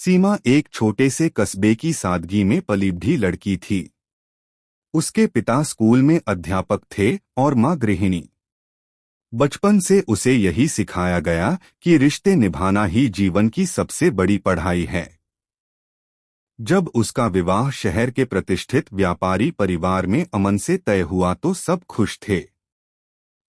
सीमा एक छोटे से कस्बे की सादगी में पली-बढ़ी लड़की थी। उसके पिता स्कूल में अध्यापक थे और माँ गृहिणी। बचपन से उसे यही सिखाया गया कि रिश्ते निभाना ही जीवन की सबसे बड़ी पढ़ाई है। जब उसका विवाह शहर के प्रतिष्ठित व्यापारी परिवार में अमन से तय हुआ तो सब खुश थे।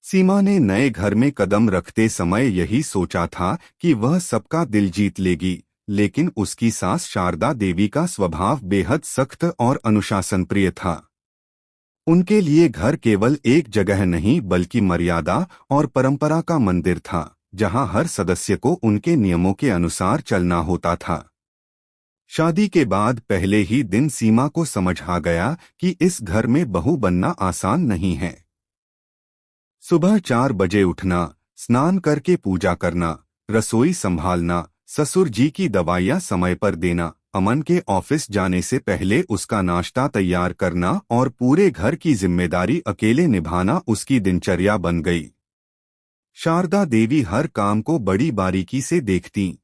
सीमा ने नए घर में कदम रखते समय यही सोचा था कि वह सबका दिल जीत लेगी, लेकिन उसकी सास शारदा देवी का स्वभाव बेहद सख्त और अनुशासन प्रिय था। उनके लिए घर केवल एक जगह नहीं बल्कि मर्यादा और परंपरा का मंदिर था, जहां हर सदस्य को उनके नियमों के अनुसार चलना होता था। शादी के बाद पहले ही दिन सीमा को समझ आ गया कि इस घर में बहू बनना आसान नहीं है। सुबह 4 बजे उठना, स्नान करके पूजा करना, रसोई संभालना, ससुर जी की दवाइयाँ समय पर देना, अमन के ऑफिस जाने से पहले उसका नाश्ता तैयार करना और पूरे घर की जिम्मेदारी अकेले निभाना उसकी दिनचर्या बन गई। शारदा देवी हर काम को बड़ी बारीकी से देखती।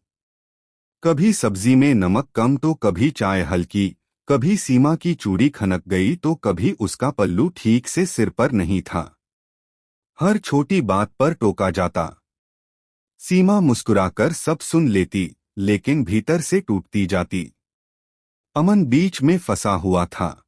कभी सब्जी में नमक कम तो कभी चाय हल्की, कभी सीमा की चूड़ी खनक गई तो कभी उसका पल्लू ठीक से सिर पर नहीं था। हर छोटी बात पर टोका जाता। सीमा मुस्कुराकर सब सुन लेती, लेकिन भीतर से टूटती जाती। अमन बीच में फंसा हुआ था।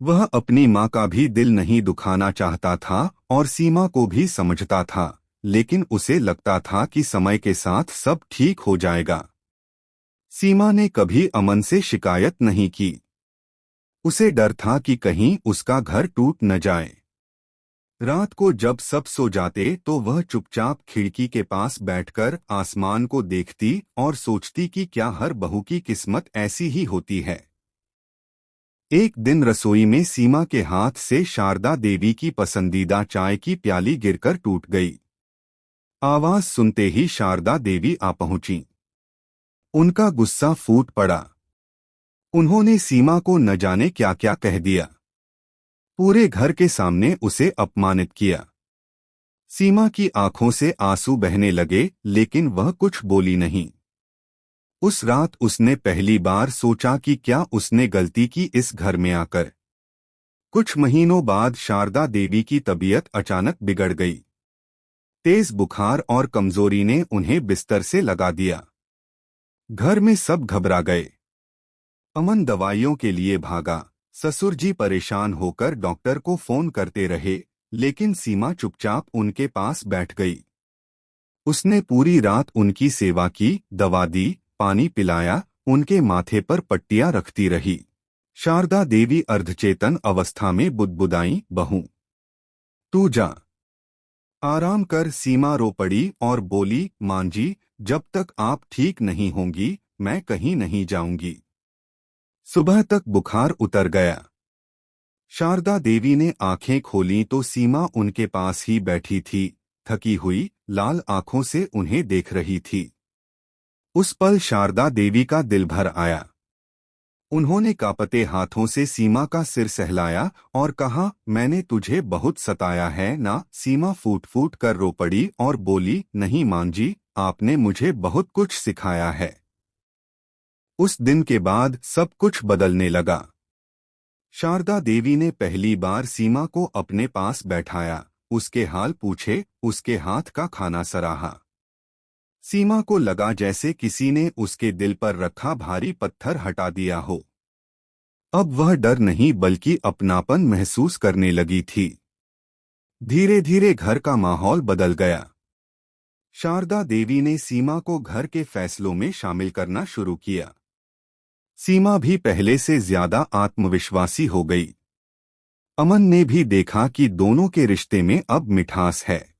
वह अपनी माँ का भी दिल नहीं दुखाना चाहता था और सीमा को भी समझता था, लेकिन उसे लगता था कि समय के साथ सब ठीक हो जाएगा। सीमा ने कभी अमन से शिकायत नहीं की। उसे डर था कि कहीं उसका घर टूट न जाए। रात को जब सब सो जाते तो वह चुपचाप खिड़की के पास बैठकर आसमान को देखती और सोचती कि क्या हर बहू की किस्मत ऐसी ही होती है। एक दिन रसोई में सीमा के हाथ से शारदा देवी की पसंदीदा चाय की प्याली गिरकर टूट गई। आवाज सुनते ही शारदा देवी आ पहुंची। उनका गुस्सा फूट पड़ा। उन्होंने सीमा को न जाने क्या क्या कह दिया। पूरे घर के सामने उसे अपमानित किया। सीमा की आंखों से आंसू बहने लगे, लेकिन वह कुछ बोली नहीं। उस रात उसने पहली बार सोचा कि क्या उसने गलती की इस घर में आकर। कुछ महीनों बाद शारदा देवी की तबीयत अचानक बिगड़ गई। तेज बुखार और कमजोरी ने उन्हें बिस्तर से लगा दिया। घर में सब घबरा गए। अमन दवाइयों के लिए भागा। ससुर जी परेशान होकर डॉक्टर को फोन करते रहे, लेकिन सीमा चुपचाप उनके पास बैठ गई। उसने पूरी रात उनकी सेवा की, दवा दी, पानी पिलाया, उनके माथे पर पट्टियां रखती रही। शारदा देवी अर्धचेतन अवस्था में बुदबुदाई, बहू तू जा, आराम कर। सीमा रो पड़ी और बोली, मां जी, जब तक आप ठीक नहीं होंगी मैं कहीं नहीं जाऊंगी। सुबह तक बुखार उतर गया। शारदा देवी ने आंखें खोलीं तो सीमा उनके पास ही बैठी थी, थकी हुई, लाल आंखों से उन्हें देख रही थी। उस पल शारदा देवी का दिल भर आया। उन्होंने कांपते हाथों से सीमा का सिर सहलाया और कहा, मैंने तुझे बहुत सताया है ना। सीमा फूट फूट कर रो पड़ी और बोली, नहीं मां जी, आपने मुझे बहुत कुछ सिखाया है। उस दिन के बाद सब कुछ बदलने लगा। शारदा देवी ने पहली बार सीमा को अपने पास बैठाया, उसके हाल पूछे, उसके हाथ का खाना सराहा। सीमा को लगा जैसे किसी ने उसके दिल पर रखा भारी पत्थर हटा दिया हो। अब वह डर नहीं बल्कि अपनापन महसूस करने लगी थी। धीरे धीरे घर का माहौल बदल गया। शारदा देवी ने सीमा को घर के फैसलों में शामिल करना शुरू किया। सीमा भी पहले से ज्यादा आत्मविश्वासी हो गई। अमन ने भी देखा कि दोनों के रिश्ते में अब मिठास है।